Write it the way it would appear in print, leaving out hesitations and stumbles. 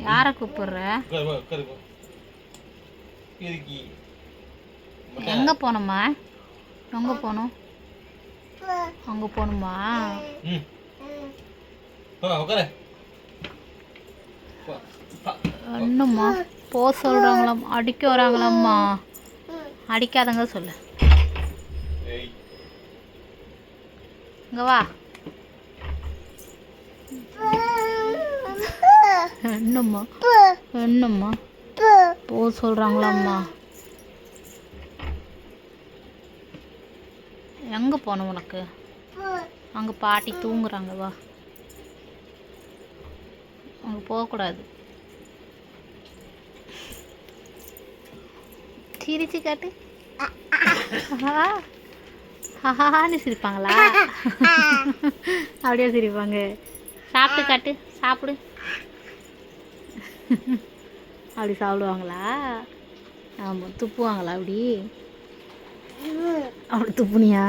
யாரை கூப்பிடுற? எங்கே போகணுமா? எங்கே போகணும்? அங்கே போகணுமா? என்னம்மா போ சொல்கிறாங்களாம், அடிக்க வராங்களாம்மா. அடிக்காதங்க சொல்லு. இங்கே வா. என்னம்மா என்னம்மா போ சொல்கிறாங்களாம்மா. எங்கே போகணும் உனக்கு? அங்கே பாட்டி தூங்குறாங்க, வா. அங்கே போகக்கூடாது. சிரிச்சு காட்டு. ஹஹான்னு சிரிப்பாங்களா? அப்படியே சிரிப்பாங்க. சாப்பிட்டு காட்டு, சாப்பிடு. அப்படி சாப்பிடுவாங்களா? ஆமாம். துப்புவாங்களா? அப்படி அப்படி துப்புனியா?